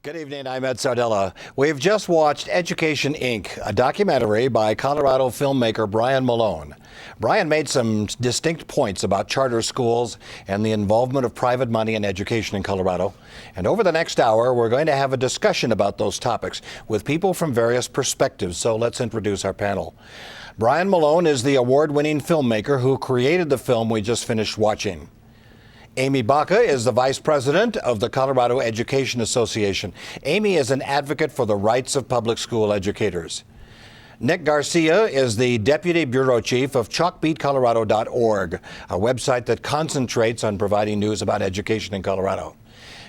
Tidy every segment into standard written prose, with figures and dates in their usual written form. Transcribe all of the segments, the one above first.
Good evening, I'm Ed Sardella. We've just watched Education, Inc., a documentary by Colorado filmmaker Brian Malone. Brian made some distinct points about charter schools and the involvement of private money in education in Colorado. And over the next hour, we're going to have a discussion about those topics with people from various perspectives. So let's introduce our panel. Brian Malone is the award-winning filmmaker who created the film we just finished watching. Amie Baca is the vice president of the Colorado Education Association. Amie is an advocate for the rights of public school educators. Nic Garcia is the deputy bureau chief of Chalkbeat.Colorado.org, a website that concentrates on providing news about education in Colorado.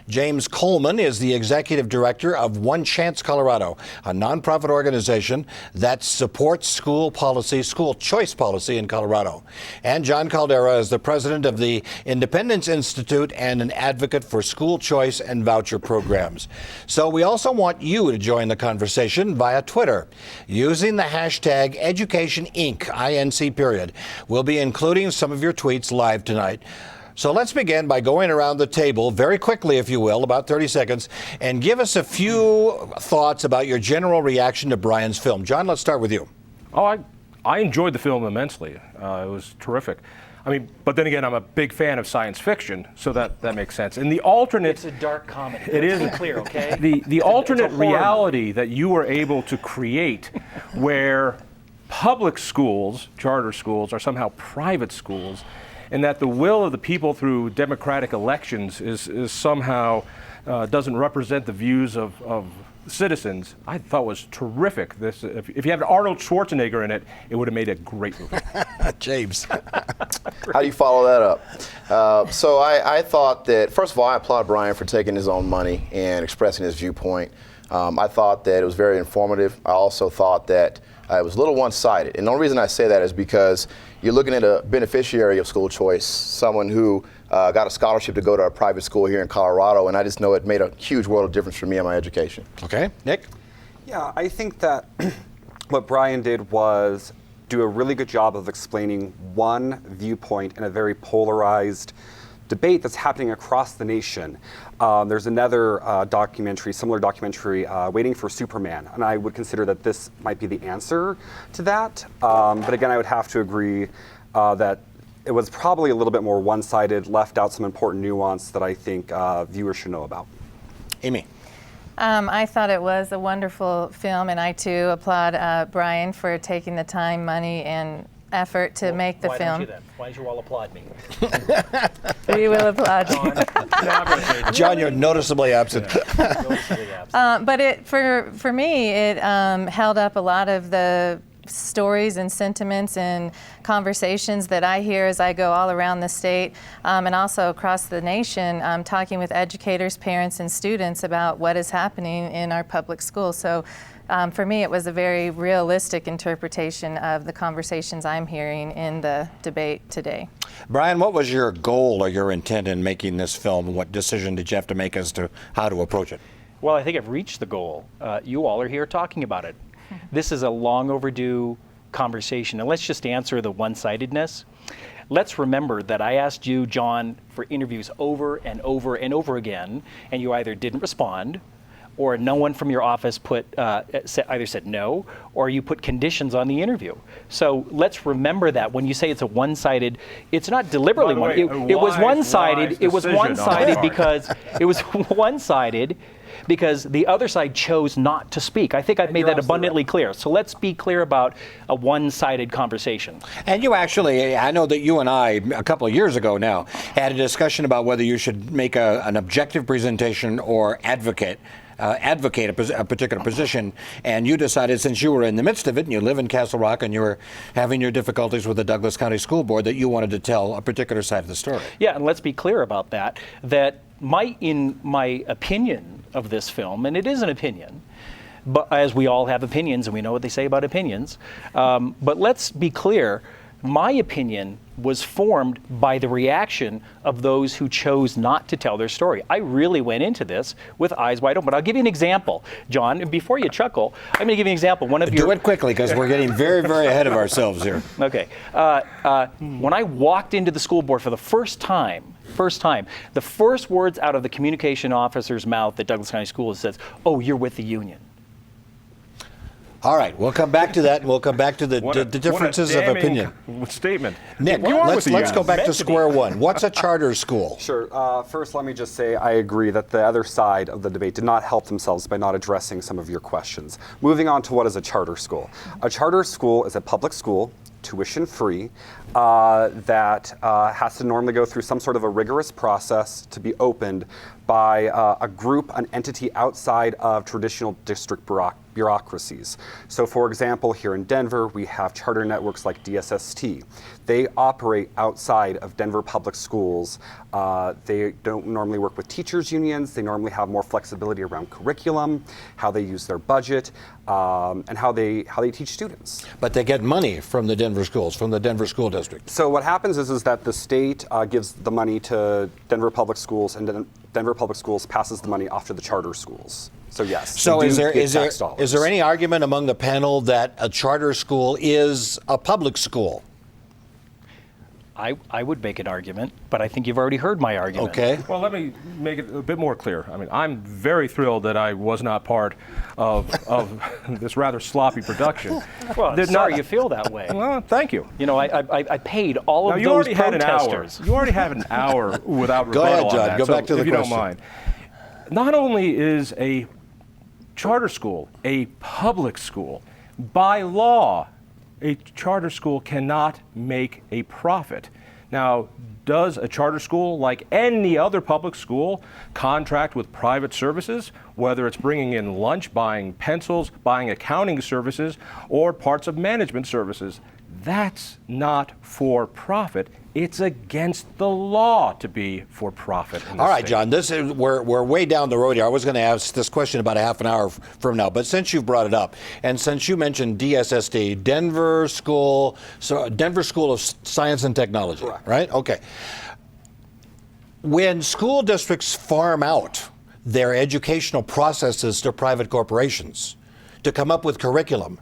James Coleman is the executive director of One Chance Colorado, a nonprofit organization that supports school policy, school choice policy in Colorado. And Jon Caldara is the president of the Independence Institute and an advocate for school choice and voucher programs. So we also want you to join the conversation via Twitter using the hashtag EducationInc, I-N-C period. We'll be including some of your tweets live tonight. So let's begin by going around the table very quickly, if you will, about 30 seconds, and give us a few thoughts about your general reaction to Brian's film. Jon, let's start with you. Oh, I enjoyed the film immensely. It was terrific. I mean, but then again, I'm a big fan of science fiction, so that makes sense. And the alternate... It's a dark comedy. It is. Be clear, okay? The alternate reality that you were able to create where public schools, charter schools, are somehow private schools, and that the will of the people through democratic elections is somehow doesn't represent the views of citizens, I thought was terrific. This, if you had Arnold Schwarzenegger in it, it would have made a great movie. James. How do you follow that up? So I thought that, first of all, I applaud Brian for taking his own money and expressing his viewpoint. I thought that it was very informative. I also thought that it was a little one-sided. And the only reason I say that is because you're looking at a beneficiary of school choice, someone who got a scholarship to go to a private school here in Colorado, and I just know it made a huge world of difference for me and my education. Okay, Nick? Yeah, I think that what Brian did was do a really good job of explaining one viewpoint in a very polarized debate that's happening across the nation. There's another similar documentary, Waiting for Superman, and I would consider that this might be the answer to that. But again, I would have to agree that it was probably a little bit more one-sided, left out some important nuance that I think viewers should know about. Amie? I thought it was a wonderful film, and I too applaud Brian for taking the time, money, and effort to make the Why film. Don't you then? Why don't you all applaud me? We will applaud you. Jon, you're noticeably absent. But for me, it held up a lot of the stories and sentiments and conversations that I hear as I go all around the state and also across the nation, talking with educators, parents, and students about what is happening in our public schools. So for me, it was a very realistic interpretation of the conversations I'm hearing in the debate today. Brian, what was your goal or your intent in making this film? What decision did you have to make as to how to approach it? Well, I think I've reached the goal. You all are here talking about it. This is a long overdue conversation. And let's just answer the one-sidedness. Let's remember that I asked you, Jon, for interviews over and over and over again, and you either didn't respond, or no one from your office either said no, or you put conditions on the interview. So let's remember that when you say it's a one-sided, it's not deliberately one. It was one-sided. It was one-sided because it was one-sided because the other side chose not to speak. I think I've made that abundantly clear. So let's be clear about a one-sided conversation. And you actually, I know that you and I, a couple of years ago now, had a discussion about whether you should make an objective presentation or advocate a particular position, and you decided, since you were in the midst of it and you live in Castle Rock and you were having your difficulties with the Douglas County School Board, that you wanted to tell a particular side of the story. Yeah, and let's be clear about that, in my opinion of this film, and it is an opinion, but as we all have opinions and we know what they say about opinions, but let's be clear, my opinion was formed by the reaction of those who chose not to tell their story. I really went into this with eyes wide open. I'll give you an example, Jon, and before you chuckle, I'm going to give you an example. Do it quickly, because we're getting very, very ahead of ourselves here. Okay. When I walked into the school board for the first time first time, the first words out of the communication officer's mouth at Douglas County Schools says, "Oh, you're with the union." All right, we'll come back to that, and we'll come back to the differences of opinion. Statement. Nick, let's go back to square one. What's a charter school? Sure. First, let me just say I agree that the other side of the debate did not help themselves by not addressing some of your questions. Moving on to what is a charter school. A charter school is a public school, tuition-free, that has to normally go through some sort of a rigorous process to be opened by a group, an entity outside of traditional district bureaucracies. So for example, here in Denver, we have charter networks like DSST. They operate outside of Denver public schools. They don't normally work with teachers unions. They normally have more flexibility around curriculum, how they use their budget, and how they teach students. But they get money from the Denver schools, from the Denver School District. So what happens is that the state gives the money to Denver public schools, and then Denver public schools passes the money off to the charter schools. So yes. So they is do there get is there tax dollars. is there any argument among the panel that a charter school is a public school? I would make an argument, but I think you've already heard my argument. Okay. Well, let me make it a bit more clear. I mean, I'm very thrilled that I was not part of this rather sloppy production. Well, sorry you feel that way. Well, thank you. You know, I paid all Now, of you those already had an hour. protesters. You already have an hour without Go rebuttal ahead, John. on that. Go So back to the if you question. don't mind. Not only is a charter school a public school, by law, a charter school cannot make a profit. Now, does a charter school, like any other public school, contract with private services, whether it's bringing in lunch, buying pencils, buying accounting services, or parts of management services? That's not for profit. It's against the law to be for profit. All right, John, we're way down the road here. I was going to ask this question about a half an hour from now, but since you've brought it up, and since you mentioned DSST, Denver School of Science and Technology, correct, right? Okay. When school districts farm out their educational processes to private corporations to come up with curriculum,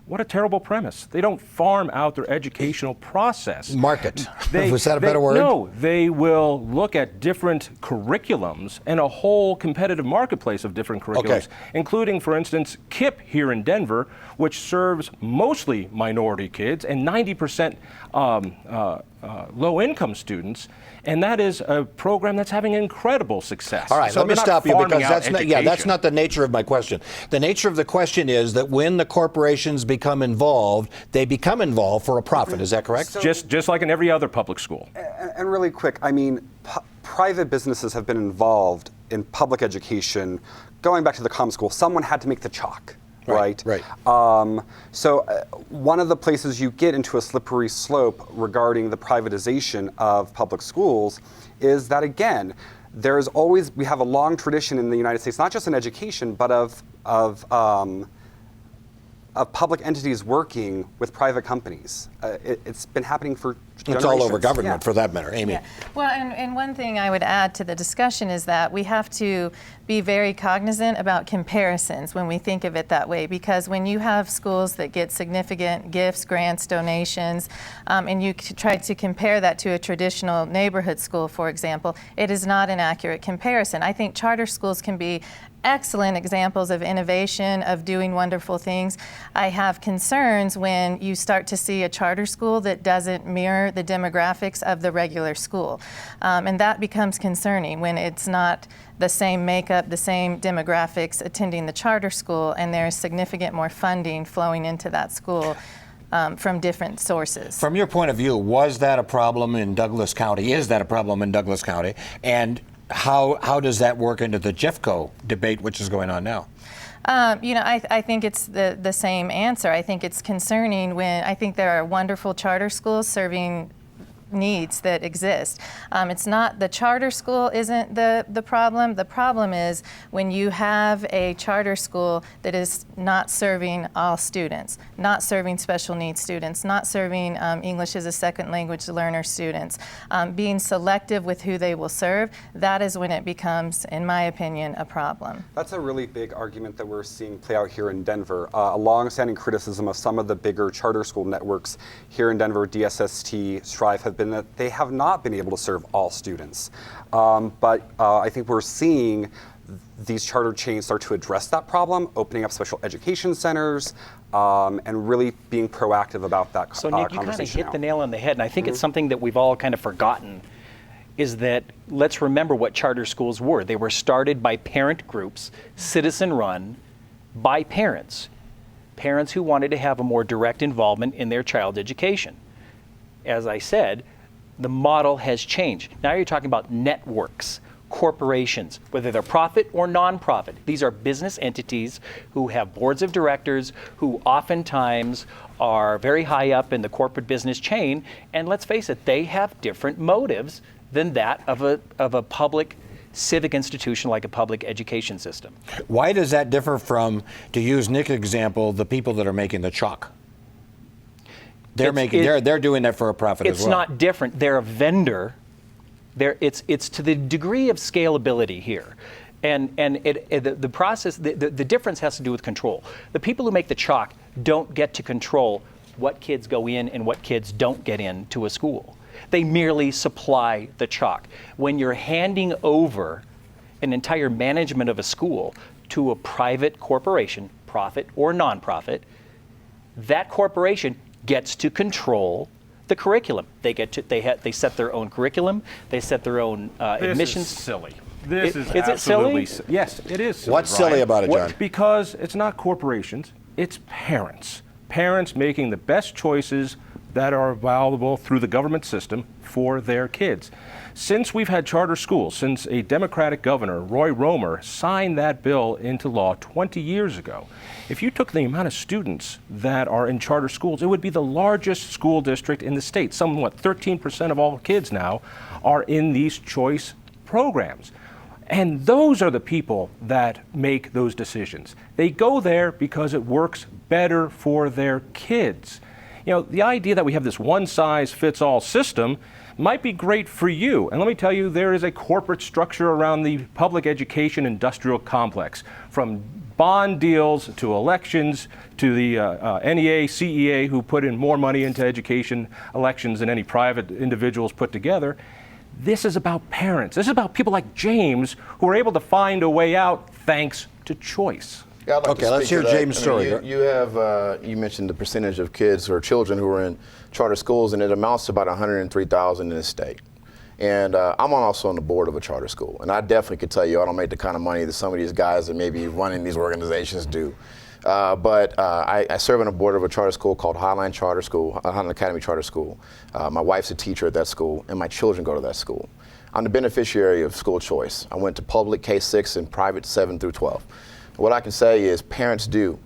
what a terrible premise. They don't farm out their educational process. market. Was that a better word? No, they will look at different curriculums and a whole competitive marketplace of different curriculums, including, for instance, KIPP here in Denver, which serves mostly minority kids and 90% low-income students, and that is a program that's having incredible success. All right, so let me they're not stop you farming because out that's not the nature of my question. The nature of the question is that when the corporations become involved, they become involved for a profit. Is that correct? Just like in every other public school. And really quick, I mean, private businesses have been involved in public education. Going back to the common school, someone had to make the chalk. Right. So one of the places you get into a slippery slope regarding the privatization of public schools is that, again, we have a long tradition in the United States, not just in education, but of public entities working with private companies. It's been happening for generations. It's all over government, for that matter. Amie. Yeah. Well, and one thing I would add to the discussion is that we have to be very cognizant about comparisons when we think of it that way, because when you have schools that get significant gifts, grants, donations, and you try to compare that to a traditional neighborhood school, for example, it is not an accurate comparison. I think charter schools can be excellent examples of innovation, of doing wonderful things. I have concerns when you start to see a charter school that doesn't mirror the demographics of the regular school. And that becomes concerning when it's not the same makeup, the same demographics attending the charter school, and there's significant more funding flowing into that school from different sources. From your point of view, was that a problem in Douglas County? Is that a problem in Douglas County? And how does that work into the Jeffco debate, which is going on now? I think it's the same answer. I think it's concerning when I think there are wonderful charter schools serving needs that exist. It's not the charter school isn't the problem. The problem is when you have a charter school that is not serving all students, not serving special needs students, not serving English as a second language learner students, being selective with who they will serve. That is when it becomes, in my opinion, a problem. That's a really big argument that we're seeing play out here in Denver. A long-standing criticism of some of the bigger charter school networks here in Denver, DSST, Strive, have been that they have not been able to serve all students. But I think we're seeing these charter chains start to address that problem, opening up special education centers, and really being proactive about that So Nick, you kind of hit the nail on the head, and I think it's something that we've all kind of forgotten, is that let's remember what charter schools were. They were started by parent groups, citizen-run, by parents who wanted to have a more direct involvement in their child's education. As I said, the model has changed. Now you're talking about networks, corporations, whether they're profit or nonprofit. These are business entities who have boards of directors who oftentimes are very high up in the corporate business chain, and let's face it, they have different motives than that of a public civic institution like a public education system. Why does that differ from, to use Nick's example, the people that are making the chalk? They're doing that for a profit as well. It's not different. They're a vendor. It's to the degree of scalability here. And the process, the difference has to do with control. The people who make the chalk don't get to control what kids go in and what kids don't get into a school. They merely supply the chalk. When you're handing over an entire management of a school to a private corporation, profit or nonprofit, that corporation gets to control the curriculum. They set their own curriculum. They set their own admissions. This is silly. This is it absolutely silly? Yes, it is silly. What's silly about it, John? Because it's not corporations, it's parents. Parents making the best choices that are available through the government system for their kids. Since we've had charter schools, since a Democratic governor, Roy Romer, signed that bill into law 20 years ago, if you took the amount of students that are in charter schools, it would be the largest school district in the state. 13% of all kids now are in these choice programs. And those are the people that make those decisions. They go there because it works better for their kids. You know, the idea that we have this one-size-fits-all system might be great for you. And let me tell you, there is a corporate structure around the public education industrial complex, from bond deals to elections to the NEA, CEA, who put in more money into education elections than any private individuals put together. This is about parents. This is about people like James who are able to find a way out thanks to choice. Yeah, I'd like Okay, to let's speak hear to that. James' story. You mentioned the percentage of kids or children who are in charter schools, and it amounts to about 103,000 in the state. And I'm also on the board of a charter school, and I definitely could tell you I don't make the kind of money that some of these guys that may be running these organizations do. But I serve on the board of a charter school called Highline Charter School, Highline Academy Charter School. My wife's a teacher at that school, and my children go to that school. I'm the beneficiary of school choice. I went to public K-6 and private 7 through 12. What I can say is parents do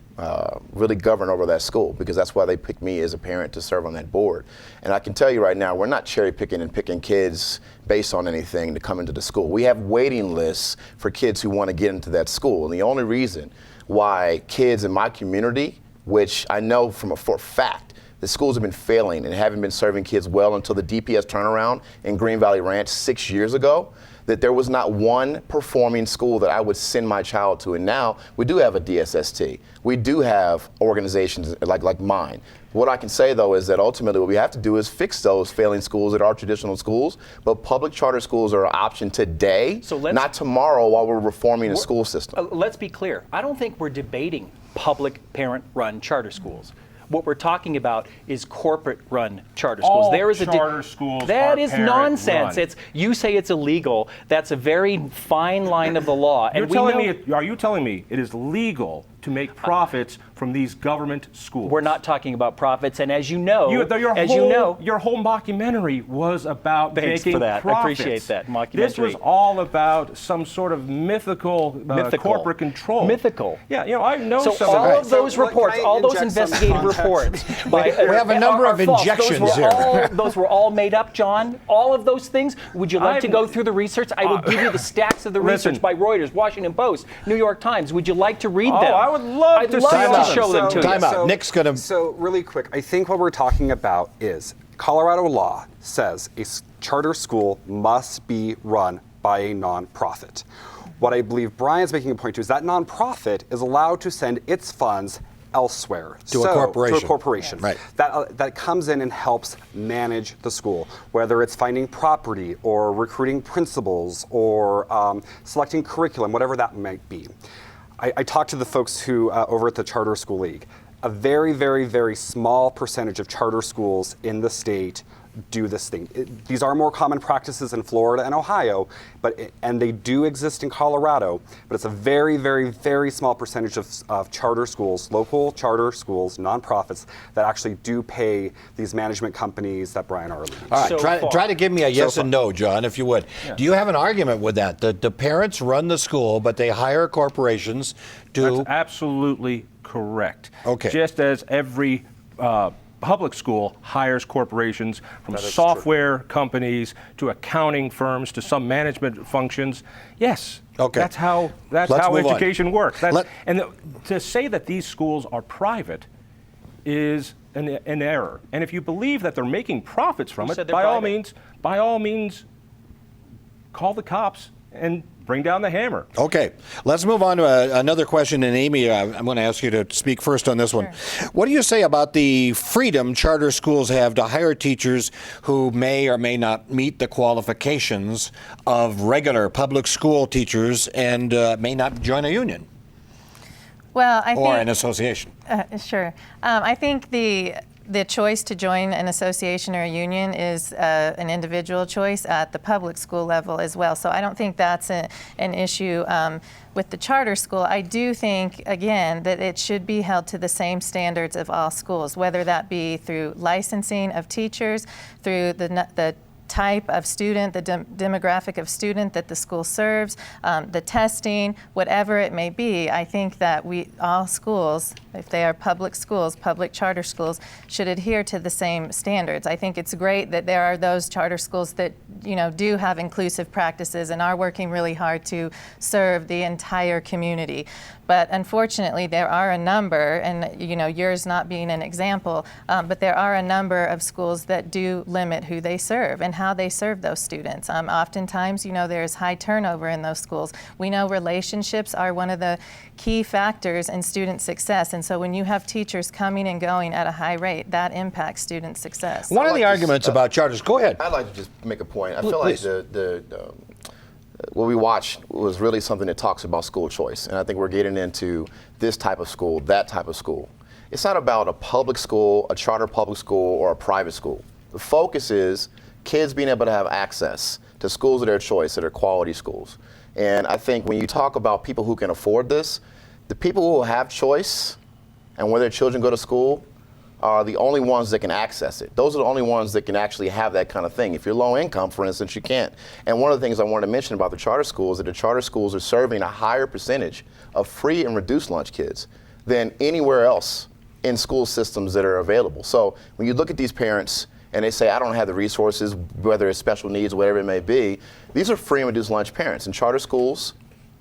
really govern over that school, because that's why they picked me as a parent to serve on that board. And I can tell you right now, we're not cherry picking and picking kids based on anything to come into the school. We have waiting lists for kids who want to get into that school. And the only reason why kids in my community, which I know for a fact, the schools have been failing and haven't been serving kids well until the DPS turnaround in Green Valley Ranch 6 years ago, that there was not one performing school that I would send my child to. And now we do have a DSST. We do have organizations like mine. What I can say, though, is that ultimately what we have to do is fix those failing schools that are traditional schools, but public charter schools are an option today, not tomorrow while we're reforming the school system. Let's be clear. I don't think we're debating public parent-run charter schools. What we're talking about is corporate-run charter schools. All charter schools that are is nonsense. parent-run. You say it's illegal. That's a very fine line of the law. Are you telling me it is legal to make profits from these government schools? We're not talking about profits, and as you know, your whole mockumentary was about Thanks making for that. profits. I appreciate that mockumentary. This was all about some sort of mythical corporate control. Mythical. Yeah, I know so some all of of those reports, all those investigative reports, we have a number of injections here. Those were all made up, John. All of those things. Would you like to go through the research? I will give you the stacks of the research by Reuters, Washington Post, New York Times. Would you like to read them? I would love I'd to love to show them to you. Time out. Nick's going to... So really quick, I think what we're talking about is Colorado law says a charter school must be run by a nonprofit. What I believe Brian's making a point to is that nonprofit is allowed to send its funds elsewhere. To a corporation. To a corporation. Right. That comes in and helps manage the school, whether it's finding property or recruiting principals or selecting curriculum, whatever that might be. I talked to the folks who over at the Charter School League. A very, very, very small percentage of charter schools in the state do this thing. These are more common practices in Florida and Ohio, and they do exist in Colorado, but it's a very, very, very small percentage of charter schools, local charter schools, nonprofits, that actually do pay these management companies that Brian are leading. All right, So try to give me a yes and no, John, if you would. Yeah. Do you have an argument with that? The parents run the school, but they hire corporations to... That's absolutely correct. Okay. Just as every public school hires corporations, from That is software companies to accounting firms to some management functions. Yes. Okay. That's how Let's move on. education works. To say that these schools are private is an error. And if you believe that they're making profits from Who it, said they're by private? all means, call the cops and bring down the hammer. Okay, let's move on to another question. And Amie, I'm going to ask you to speak first on this one. What do you say about the freedom charter schools have to hire teachers who may or may not meet the qualifications of regular public school teachers and may not join a union Well, I or think an association? Sure. I think the choice to join an association or a union is an individual choice at the public school level as well. So I don't think that's an issue with the charter school. I do think, again, that it should be held to the same standards of all schools, whether that be through licensing of teachers, through the type of student, the demographic of student that the school serves, the testing, whatever it may be. I think that all schools, if they are public schools, public charter schools, should adhere to the same standards. I think it's great that there are those charter schools that do have inclusive practices and are working really hard to serve the entire community. But unfortunately, there are a number, and yours not being an example, but there are a number of schools that do limit who they serve and how they serve those students. Oftentimes, there's high turnover in those schools. We know relationships are one of the key factors in student success, and so when you have teachers coming and going at a high rate, that impacts student success. One of the arguments about charters, go ahead. I'd like to just make a point. I feel Please. like what we watched was really something that talks about school choice. And I think we're getting into this type of school, that type of school. It's not about a public school, a charter public school, or a private school. The focus is kids being able to have access to schools of their choice that are quality schools. And I think when you talk about people who can afford this, the people who have choice and where their children go to school are the only ones that can access it. Those are the only ones that can actually have that kind of thing. If you're low income, for instance, you can't. And one of the things I wanted to mention about the charter schools is that the charter schools are serving a higher percentage of free and reduced lunch kids than anywhere else in school systems that are available. So when you look at these parents and they say, I don't have the resources, whether it's special needs, whatever it may be, these are free and reduced lunch parents. And charter schools,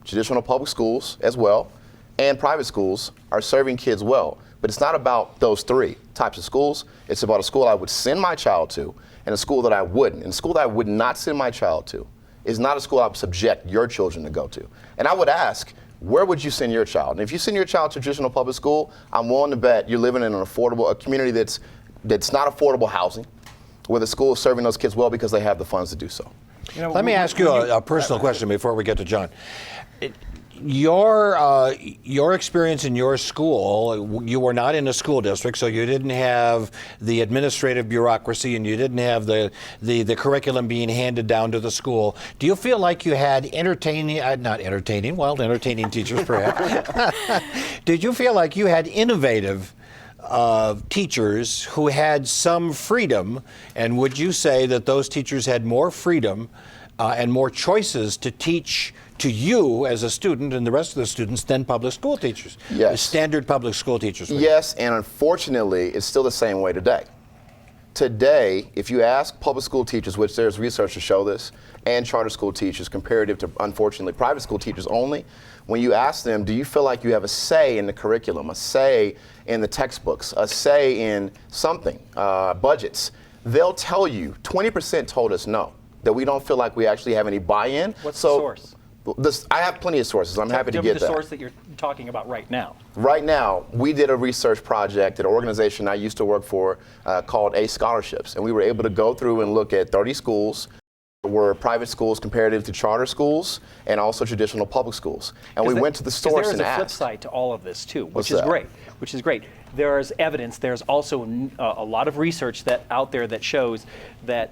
traditional public schools as well, and private schools are serving kids well. But it's not about those three types of schools. It's about a school I would send my child to and a school that I wouldn't. And a school that I would not send my child to is not a school I would subject your children to go to. And I would ask, where would you send your child? And if you send your child to traditional public school, I'm willing to bet you're living in a community that's not affordable housing, where the school is serving those kids well because they have the funds to do so. Let me ask you a personal question before we get to John. Your experience in your school, you were not in a school district, so you didn't have the administrative bureaucracy and you didn't have the curriculum being handed down to the school. Do you feel like you had entertaining teachers perhaps? Did you feel like you had innovative teachers who had some freedom, and would you say that those teachers had more freedom and more choices to teach to you as a student and the rest of the students than public school teachers? Yes. Standard public school teachers. Yes, and unfortunately, it's still the same way today. Today, if you ask public school teachers, which there's research to show this, and charter school teachers, comparative to, unfortunately, private school teachers only, when you ask them, do you feel like you have a say in the curriculum, a say in the textbooks, a say in something, budgets, they'll tell you, 20% told us no, that we don't feel like we actually have any buy-in. What's the source? I have plenty of sources. I'm happy to Give me get the that. source that you're talking about right now. Right now, we did a research project at an organization I used to work for called Scholarships, and we were able to go through and look at 30 schools. Were private schools comparative to charter schools and also traditional public schools. And we went to the source and There is a flip asked. side to all of this too, What's which is that? great. Which is great. There is evidence. There's also a lot of research that out there that shows that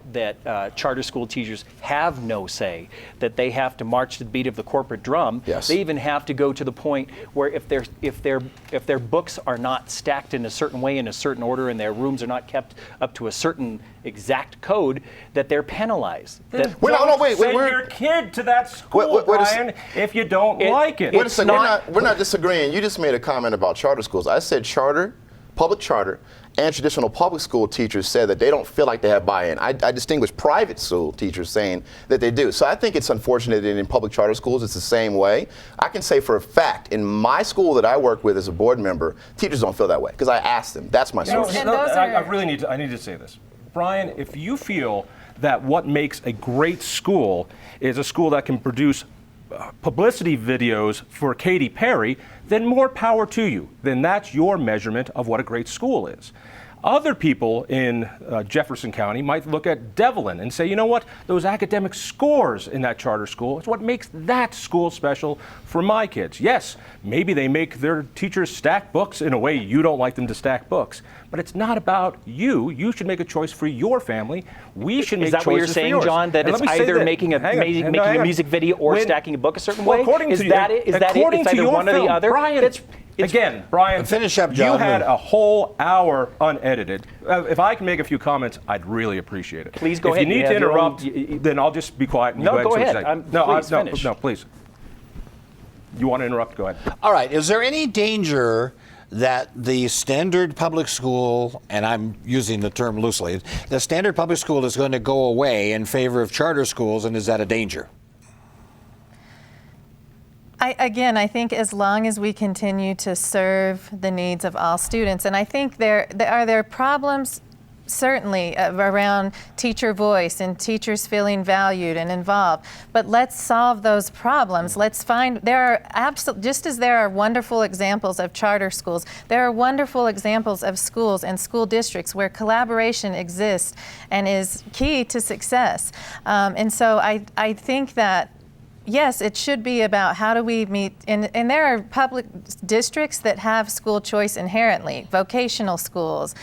charter school teachers have no say. That they have to march to the beat of the corporate drum. Yes. They even have to go to the point where if their books are not stacked in a certain way in a certain order and their rooms are not kept up to a certain exact code, that they're penalized. That Wait, Send we're- your kid to that school, wait a Brian, if you don't like it. Wait a second, we're not disagreeing. You just made a comment about charter schools. I said charter, public charter, and traditional public school teachers said that they don't feel like they have buy-in. I distinguish private school teachers saying that they do. So I think it's unfortunate that in public charter schools it's the same way. I can say for a fact, in my school that I work with as a board member, teachers don't feel that way because I asked them. That's my source. And those I are- really need to say this. Brian, if you feel that what makes a great school is a school that can produce publicity videos for Katy Perry, then more power to you. Then that's your measurement of what a great school is. Other people in Jefferson County might look at Devlin and say, you know what, those academic scores in that charter school is what makes that school special for my kids. Yes, maybe they make their teachers stack books in a way you don't like them to stack books, but it's not about you. You should make a choice for your family. We should make Is that what you're choices for saying, yours. John? That And it's let me say either that- making a hang on. music video or When- stacking a book a certain Well, way? according Is to that you, it? Is that it? according It's to either your one or the film, other? Brian, again, Brian, Finish up, John. You had a whole hour unedited. If I can make a few comments, I'd really appreciate it. Please go if ahead. If you You need to have your own- interrupt, then I'll just be quiet. And No, you go and ahead. say- Please finish. No, please. You want to interrupt? Go ahead. All right. Is there any danger that the standard public school, and I'm using the term loosely, the standard public school is going to go away in favor of charter schools, and is that a danger? I think as long as we continue to serve the needs of all students, and I think there are problems certainly around teacher voice and teachers feeling valued and involved, but let's solve those problems. Let's find, just as there are wonderful examples of charter schools, there are wonderful examples of schools and school districts where collaboration exists and is key to success. And so I think that yes, it should be about how do we meet, and there are public districts that have school choice inherently, vocational schools,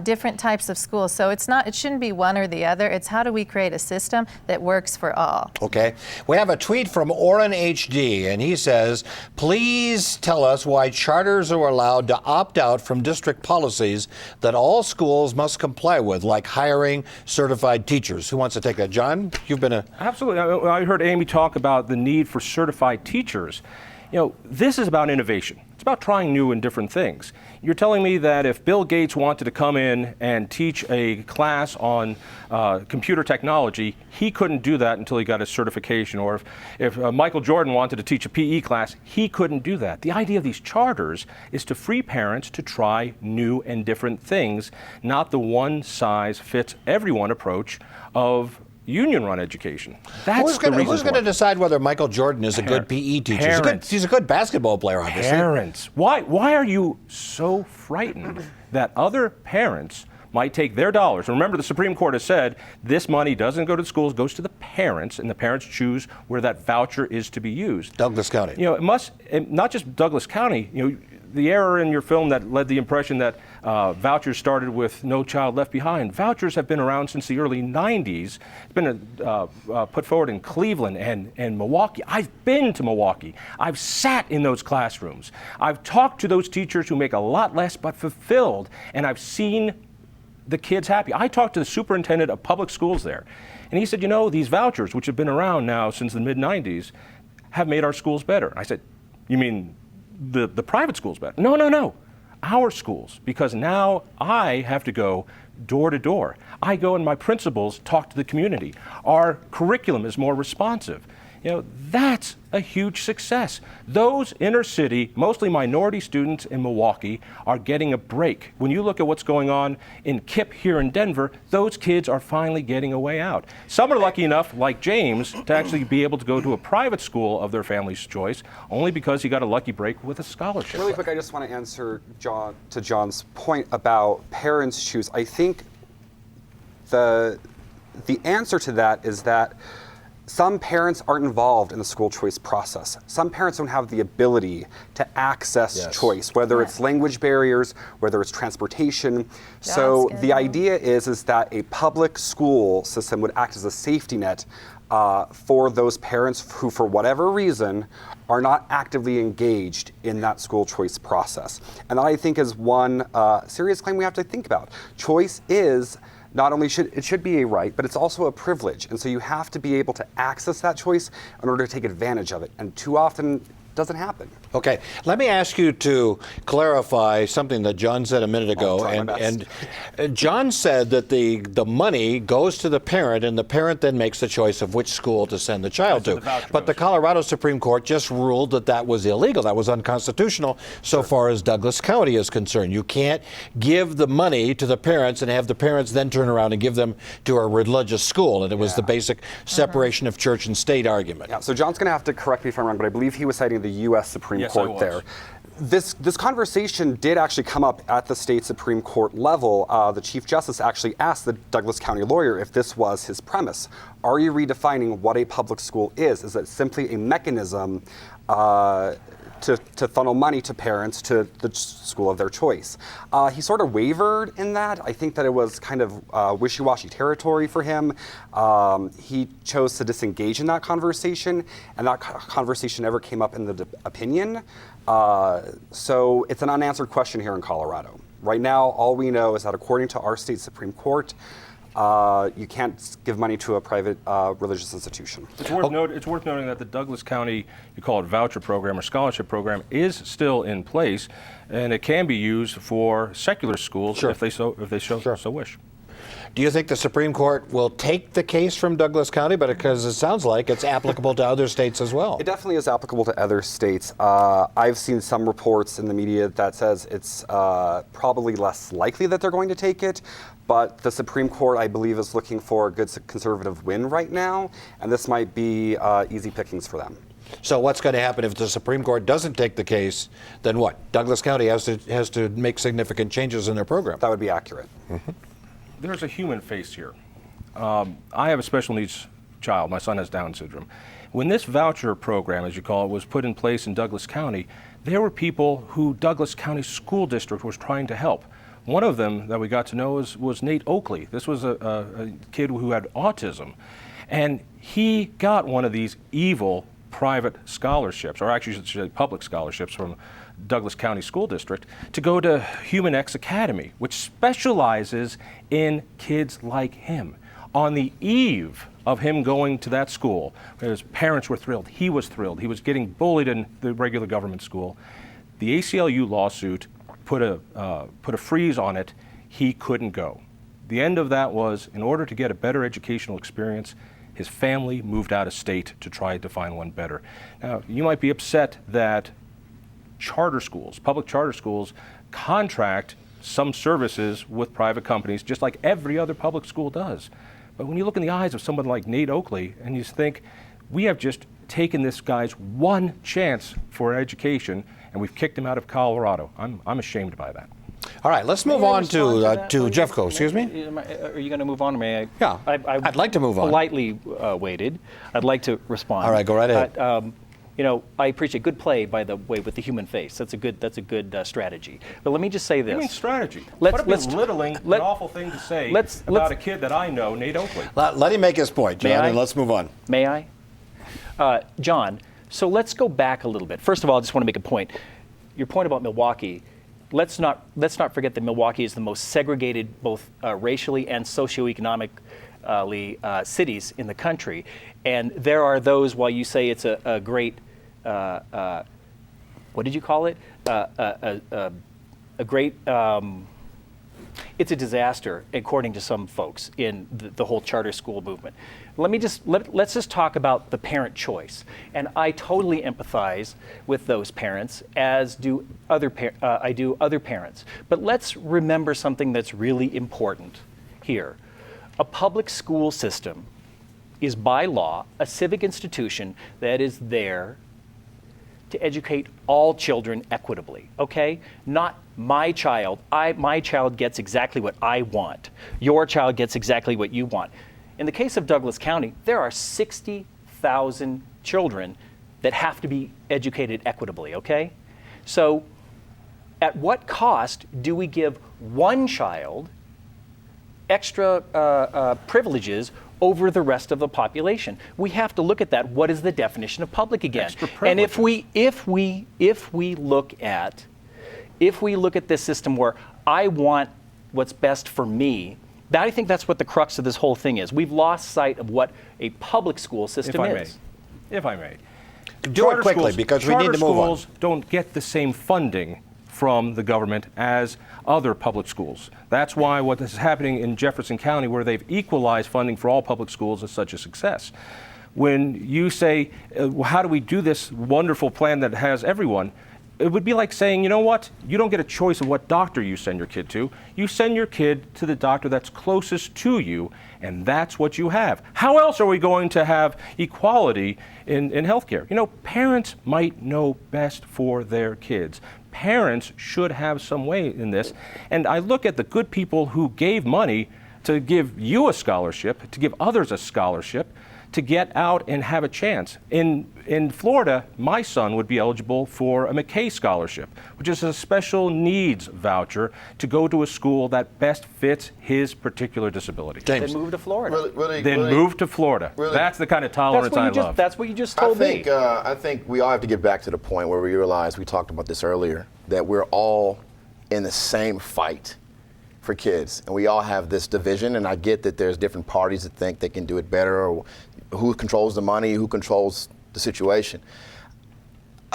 different types of schools. So it shouldn't be one or the other. It's how do we create a system that works for all. Okay. We have a tweet from Oren HD, and he says, please tell us why charters are allowed to opt out from district policies that all schools must comply with, like hiring certified teachers. Who wants to take that? John, you've been a... Absolutely. I heard Amie talk about the need for certified teachers. You know, this is about innovation. It's about trying new and different things. You're telling me that if Bill Gates wanted to come in and teach a class on computer technology, he couldn't do that until he got his certification. Or if Michael Jordan wanted to teach a PE class, he couldn't do that. The idea of these charters is to free parents to try new and different things, not the one-size-fits-everyone approach of union-run education. That's Who's going to decide whether Michael Jordan is a good PE teacher? He's a good basketball player, obviously. Parents. Why are you so frightened that other parents might take their dollars? Remember, the Supreme Court has said this money doesn't go to the schools, goes to the parents, and the parents choose where that voucher is to be used. Douglas County. You know, not just Douglas County. You know, the error in your film that led the impression that vouchers started with No Child Left Behind. Vouchers have been around since the early 90s. It's been put forward in Cleveland and Milwaukee. I've been to Milwaukee. I've sat in those classrooms. I've talked to those teachers who make a lot less but fulfilled, and I've seen the kids happy. I talked to the superintendent of public schools there, and he said, you know, these vouchers, which have been around now since the mid-90s, have made our schools better. I said, you mean the private schools better? No. Our schools, because now I have to go door to door. I go and my principals talk to the community. Our curriculum is more responsive. That's a huge success. Those inner city, mostly minority students in Milwaukee are getting a break. When you look at what's going on in KIPP here in Denver, those kids are finally getting a way out. Some are lucky enough, like James, to actually be able to go to a private school of their family's choice, only because he got a lucky break with a scholarship. Really quick, I just want to answer John's point about parents choose. I think the answer to that is that some parents aren't involved in the school choice process. Some parents don't have the ability to access choice, whether it's language barriers, whether it's transportation. So the idea is that a public school system would act as a safety net for those parents who, for whatever reason, are not actively engaged in that school choice process. And that, I think, is one serious claim we have to think about. Choice is not only should be a right, but it's also a privilege. And so you have to be able to access that choice in order to take advantage of it. And too often, doesn't happen. Okay, let me ask you to clarify something that John said a minute ago. And John said that the money goes to the parent, and the parent then makes the choice of which school to send the child to. But the Colorado Supreme Court just ruled that that was illegal. That was unconstitutional so far as Douglas County is concerned. You can't give the money to the parents and have the parents then turn around and give them to a religious school. And it was the basic separation of church and state argument. Yeah, so John's going to have to correct me if I'm wrong, but I believe he was citing the U.S. Supreme Court there. This conversation did actually come up at the state Supreme Court level. The Chief Justice actually asked the Douglas County lawyer if this was his premise. Are you redefining what a public school is? Is it simply a mechanism to funnel money to parents to the school of their choice? He sort of wavered in that. I think that it was kind of wishy-washy territory for him. He chose to disengage in that conversation, and that conversation never came up in the opinion. So it's an unanswered question here in Colorado. Right now, all we know is that according to our state Supreme Court, you can't give money to a private religious institution. It's worth noting that the Douglas County, you call it voucher program or scholarship program, is still in place, and it can be used for secular schools if they so wish. Do you think the Supreme Court will take the case from Douglas County? But because it sounds like it's applicable to other states as well. It definitely is applicable to other states. I've seen some reports in the media that says it's probably less likely that they're going to take it. But the Supreme Court, I believe, is looking for a good conservative win right now, and this might be easy pickings for them. So what's going to happen if the Supreme Court doesn't take the case? Then what? Douglas County has to make significant changes in their program. That would be accurate. Mm-hmm. There's a human face here. I have a special needs child. My son has Down syndrome. When this voucher program, as you call it, was put in place in Douglas County, there were people who Douglas County School District was trying to help. One of them that we got to know was Nate Oakley. This was a kid who had autism. And he got one of these evil private scholarships, or actually should say public scholarships from Douglas County School District, to go to Human X Academy, which specializes in kids like him. On the eve of him going to that school, his parents were thrilled, he was thrilled, he was getting bullied in the regular government school. The ACLU lawsuit put a freeze on it. He couldn't go. The end of that was, in order to get a better educational experience, his family moved out of state to try to find one better. Now, you might be upset that charter schools, public charter schools, contract some services with private companies, just like every other public school does. But when you look in the eyes of someone like Nate Oakley and you think, we have just taken this guy's one chance for education and we've kicked him out of Colorado. I'm ashamed by that. All right, let's move on to Jeffco. Excuse me? Are you going to move on, or may I? Yeah, I'd like to move on. Politely waited. I'd like to respond. All right, go right ahead. I appreciate good play, by the way, with the human face. That's a good strategy. But let me just say this. You mean strategy? Let's belittling an awful thing to say about a kid that I know, Nate Oakley. Let him make his point, John, and let's move on. May I? John, so let's go back a little bit. First of all, I just want to make a point. Your point about Milwaukee. Let's not forget that Milwaukee is the most segregated, both racially and socioeconomically, cities in the country. And there are those, while you say it's a great, what did you call it? A great, it's a disaster, according to some folks in the whole charter school movement. let's just talk about the parent choice. And I totally empathize with those parents, as do other parents. But let's remember something that's really important here. A public school system is by law a civic institution that is there to educate all children equitably, okay? Not my child. My child gets exactly what I want. Your child gets exactly what you want. In the case of Douglas County, there are 60,000 children that have to be educated equitably, okay? So at what cost do we give one child extra privileges over the rest of the population? We have to look at that. What is the definition of public again? Extra And if privileges. we look at this system where I want what's best for me, I think that's what the crux of this whole thing is. We've lost sight of what a public school system is. If I may. Do it quickly, because we need to move on. Charter schools don't get the same funding from the government as other public schools. That's why what is happening in Jefferson County, where they've equalized funding for all public schools, is such a success. When you say, how do we do this wonderful plan that has everyone? It would be like saying, you know what? You don't get a choice of what doctor you send your kid to. You send your kid to the doctor that's closest to you, and that's what you have. How else are we going to have equality in healthcare? You know, parents might know best for their kids. Parents should have some way in this. And I look at the good people who gave money to give you a scholarship, to give others a scholarship, to get out and have a chance. In Florida, my son would be eligible for a Mackay Scholarship, which is a special needs voucher to go to a school that best fits his particular disability. James. Then move to Florida. Move to Florida. Really? That's the kind of tolerance I love. That's what you just told me. I think we all have to get back to the point where we realize, we talked about this earlier, that we're all in the same fight for kids. And we all have this division, and I get that there's different parties that think they can do it better, or who controls the money, who controls the situation.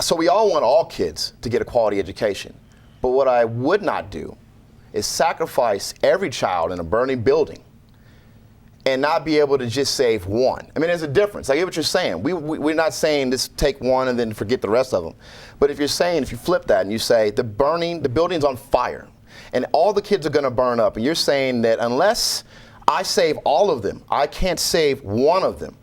So we all want all kids to get a quality education. But what I would not do is sacrifice every child in a burning building and not be able to just save one. I mean, there's a difference. I get what you're saying. We're not saying just take one and then forget the rest of them. But if you flip that and you say the building's on fire and all the kids are going to burn up, and you're saying that unless I save all of them, I can't save one of them,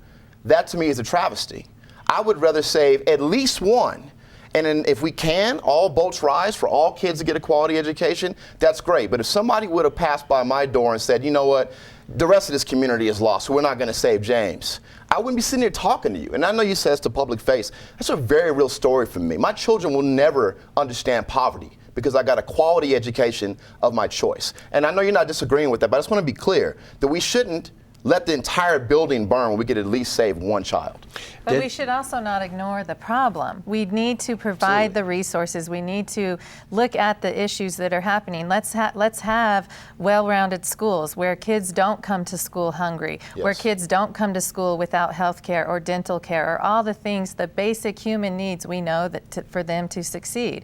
that to me is a travesty. I would rather save at least one. And then if we can, all boats rise for all kids to get a quality education, that's great. But if somebody would have passed by my door and said, you know what, the rest of this community is lost, so we're not going to save James, I wouldn't be sitting here talking to you. And I know you said it's to public face. That's a very real story for me. My children will never understand poverty because I got a quality education of my choice. And I know you're not disagreeing with that, but I just want to be clear that we shouldn't let the entire building burn when we could at least save one child. But we should also not ignore the problem. We need to provide the resources. We need to look at the issues that are happening. Let's have well-rounded schools where kids don't come to school hungry, where kids don't come to school without health care or dental care or all the things, the basic human needs we know that for them to succeed.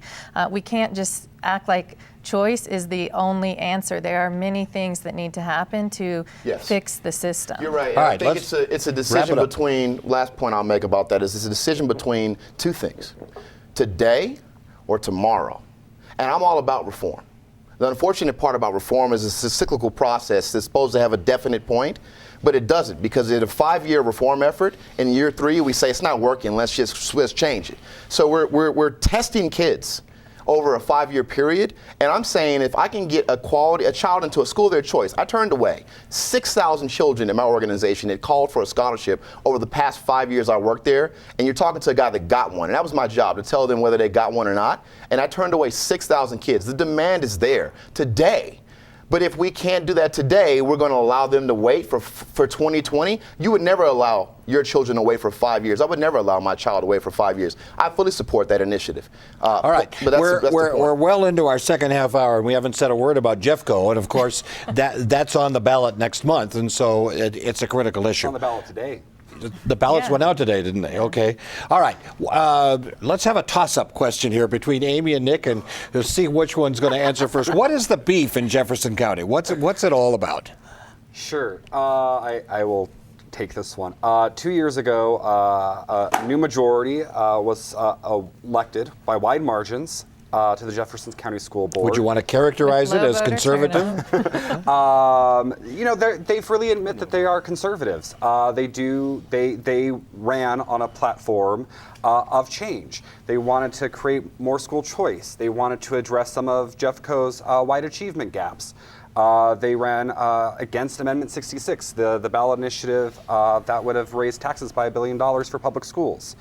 We can't just act like choice is the only answer. There are many things that need to happen to fix the system. You're right. All right, I think it's a decision between, last point I'll make about that is it's a decision between two things, today or tomorrow. And I'm all about reform. The unfortunate part about reform is it's a cyclical process that's supposed to have a definite point, but it doesn't, because it's a 5-year reform effort. In year 3, we say it's not working, let's change it. So we're testing kids over a 5-year period, and I'm saying if I can get a child into a school of their choice. I turned away 6,000 children in my organization that called for a scholarship over the past 5 years I worked there, and you're talking to a guy that got one, and that was my job, to tell them whether they got one or not, and I turned away 6,000 kids. The demand is there today. But if we can't do that today, we're going to allow them to wait for 2020. You would never allow your children to wait for 5 years. I would never allow my child to wait for 5 years. I fully support that initiative. All right, but that's the point. We're well into our second half hour, and we haven't said a word about Jeffco. And of course, that's on the ballot next month, and so it's a critical issue. It's on the ballot today. The ballots went out today, didn't they? Okay. All right. Let's have a toss-up question here between Amie and Nick, and see which one's going to answer first. What is the beef in Jefferson County? What's it all about? Sure. I will take this one. 2 years ago, a new majority was elected by wide margins to the Jefferson County School Board. Would you want to characterize it Low as voter conservative? They freely admit that they are conservatives. They ran on a platform of change. They wanted to create more school choice. They wanted to address some of Jeffco's wide achievement gaps. They ran against Amendment 66, the ballot initiative that would have raised taxes by $1 billion for public schools.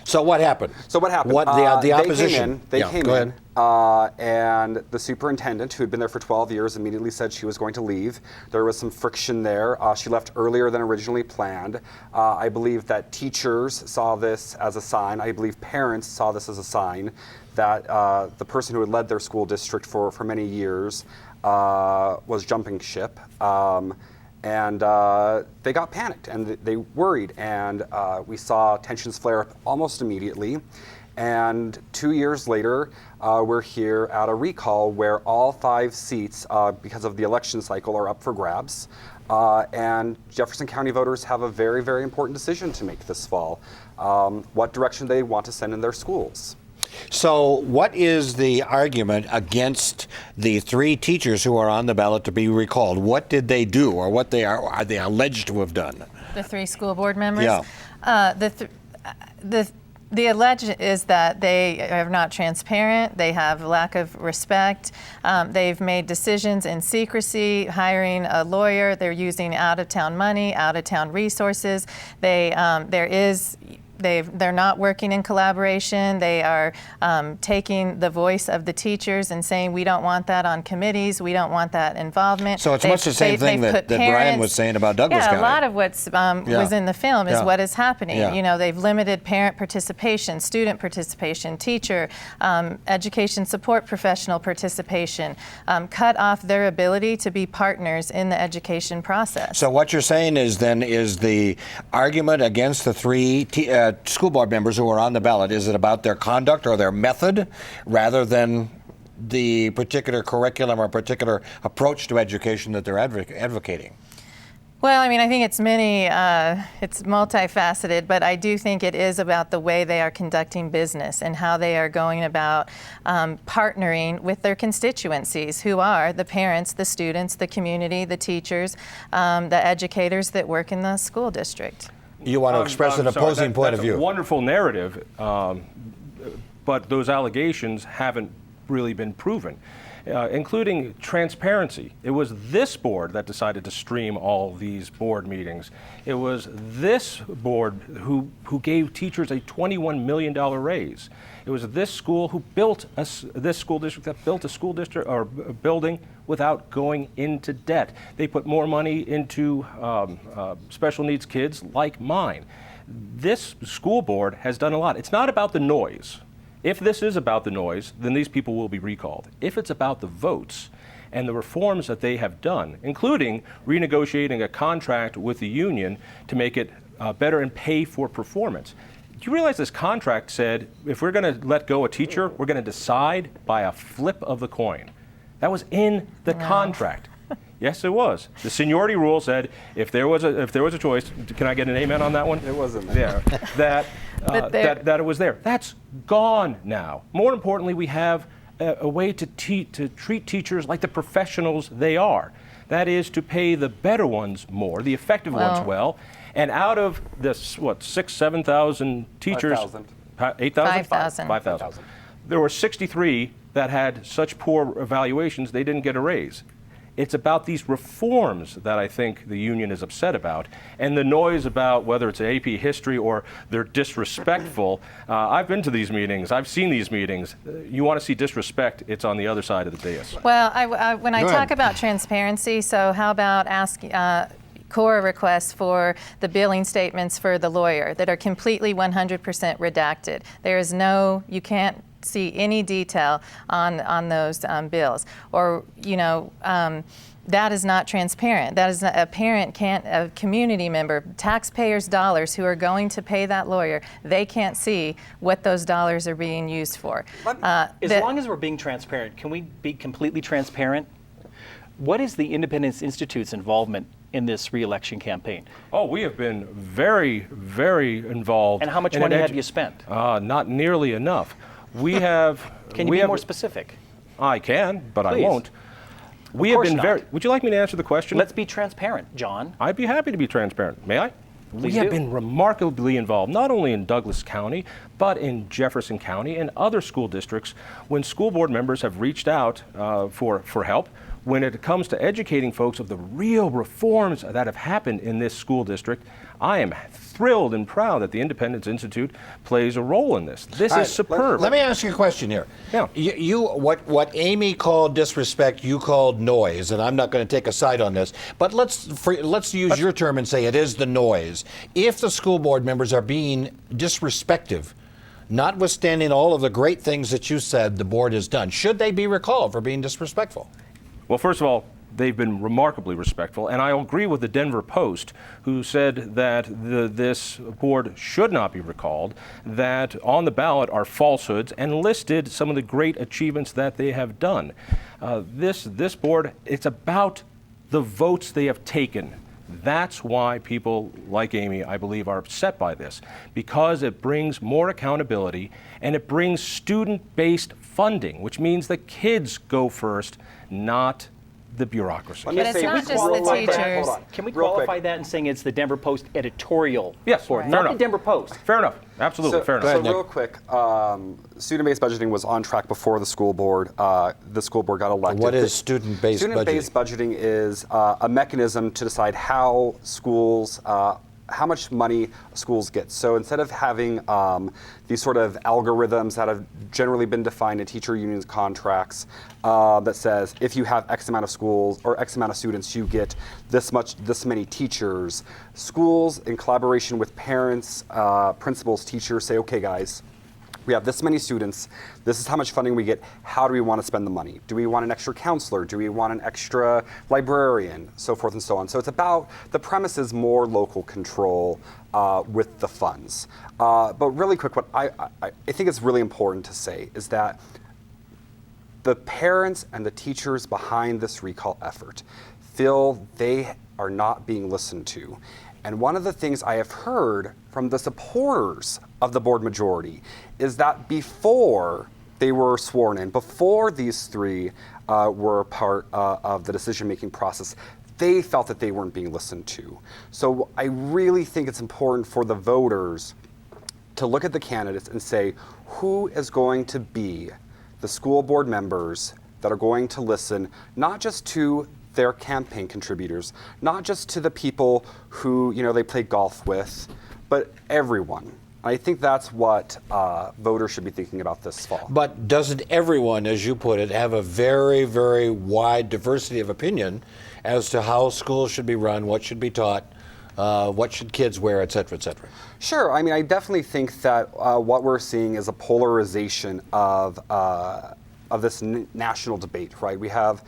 So what happened? What the opposition? They came in, and the superintendent, who had been there for 12 years, immediately said she was going to leave. There was some friction there. She left earlier than originally planned. I believe that teachers saw this as a sign. I believe parents saw this as a sign that the person who had led their school district for many years was jumping ship. And they got panicked and they worried, and we saw tensions flare up almost immediately. And 2 years later, we're here at a recall where all 5 seats, because of the election cycle, are up for grabs. And Jefferson County voters have a very, very important decision to make this fall. What direction they want to send in their schools. So what is the argument against the 3 teachers who are on the ballot to be recalled? What did they do, or what are they alleged to have done? The 3 school board members? Yeah. The alleged is that they are not transparent, they have lack of respect, they've made decisions in secrecy, hiring a lawyer, they're using out-of-town money, out-of-town resources. They're not working in collaboration. They are taking the voice of the teachers and saying, we don't want that on committees, we don't want that involvement. So it's much the same thing that Brian was saying about Douglas County. Yeah, a lot of what's was in the film is what is happening. Yeah. They've limited parent participation, student participation, teacher, education support professional participation, cut off their ability to be partners in the education process. So what you're saying is the argument against the 3 school board members who are on the ballot, is it about their conduct or their method rather than the particular curriculum or particular approach to education that they're advocating? Well, I think it's it's multifaceted, but I do think it is about the way they are conducting business and how they are going about partnering with their constituencies, who are the parents, the students, the community, the teachers, the educators that work in the school district. You want to express an opposing point of view. That's a wonderful narrative, but those allegations haven't really been proven, including transparency. It was this board that decided to stream all these board meetings. It was this board who gave teachers a $21 million raise. It was this school who built this school district that built a school district or a building without going into debt. They put more money into special needs kids like mine. This school board has done a lot. It's not about the noise. If this is about the noise, then these people will be recalled. If it's about the votes and the reforms that they have done, including renegotiating a contract with the union to make it better and pay for performance. Do you realize this contract said if we're going to let go a teacher, we're going to decide by a flip of the coin? That was in the contract. Yes, it was. The seniority rule said if there was a choice, can I get an amen on that one? It wasn't there. Yeah, that it was there. That's gone now. More importantly, we have a way to treat teachers like the professionals they are. That is to pay the better ones more, the effective ones well. And out of this, 7,000 teachers, 8,000? 5,000. There were 63 that had such poor evaluations they didn't get a raise. It's about these reforms that I think the union is upset about, and the noise about whether it's AP history or they're disrespectful. I've been to these meetings. I've seen these meetings. You want to see disrespect, it's on the other side of the dais. Well, when I talk about transparency, so how about asking Cora requests for the billing statements for the lawyer that are completely 100% redacted. There is you can't see any detail on those bills, or that is not transparent. That is not, a community member, taxpayers' dollars who are going to pay that lawyer, they can't see what those dollars are being used for. As long as we're being transparent, can we be completely transparent? What is the Independence Institute's involvement in this re-election campaign? Oh, we have been very, very involved. And how much in money have you spent? Not nearly enough. We have. Can you be more specific? I can, but Please. I won't. We Of have course been not. very. Would you like me to answer the question? Let's be transparent, John. I'd be happy to be transparent. May I? We Please have do. been remarkably involved, not only in Douglas County, but in Jefferson County and other school districts when school board members have reached out for help. When it comes to educating folks of the real reforms that have happened in this school district, I am thrilled and proud that the Independence Institute plays a role in this. This is superb. Let me ask you a question here. Yeah. What Amie called disrespect, you called noise, and I'm not going to take a side on this, but let's use your term and say it is the noise. If the school board members are being disrespectful, notwithstanding all of the great things that you said the board has done, should they be recalled for being disrespectful? Well, first of all, they've been remarkably respectful, and I agree with the Denver Post, who said that this board should not be recalled, that on the ballot are falsehoods, and listed some of the great achievements that they have done. This board, it's about the votes they have taken. That's why people like Amie, I believe, are upset by this, because it brings more accountability and it brings student-based funding, which means the kids go first, not the bureaucracy. But it's not just the teachers. Can we Real qualify quick. that in saying it's the Denver Post editorial Yes, board, fair not enough. the Denver Post? Fair enough. Absolutely, fair enough. ahead, So Nick. real quick, student-based budgeting was on track before the school board. The school board got elected. What is student-based Student-based budgeting is a mechanism to decide how schools, how much money schools get. So instead of having these sort of algorithms that have generally been defined in teacher unions contracts that says if you have X amount of schools or X amount of students, you get this many teachers. Schools, in collaboration with parents, principals, teachers, say, okay, guys, we have this many students, this is how much funding we get, how do we want to spend the money? Do we want an extra counselor? Do we want an extra librarian? So forth and so on. So it's about, the premise is more local control with the funds. But really quick, what I think it's really important to say is that the parents and the teachers behind this recall effort feel they are not being listened to. And one of the things I have heard from the supporters of the board majority is that before they were sworn in, before these three were part of the decision-making process, they felt that they weren't being listened to. So I really think it's important for the voters to look at the candidates and say, who is going to be the school board members that are going to listen, not just to their campaign contributors, not just to the people who they play golf with, but everyone. I think that's what voters should be thinking about this fall. But doesn't everyone, as you put it, have a very, very wide diversity of opinion as to how schools should be run, what should be taught, what should kids wear, et cetera, et cetera? Sure. I mean, I definitely think that what we're seeing is a polarization of this national debate, right? We have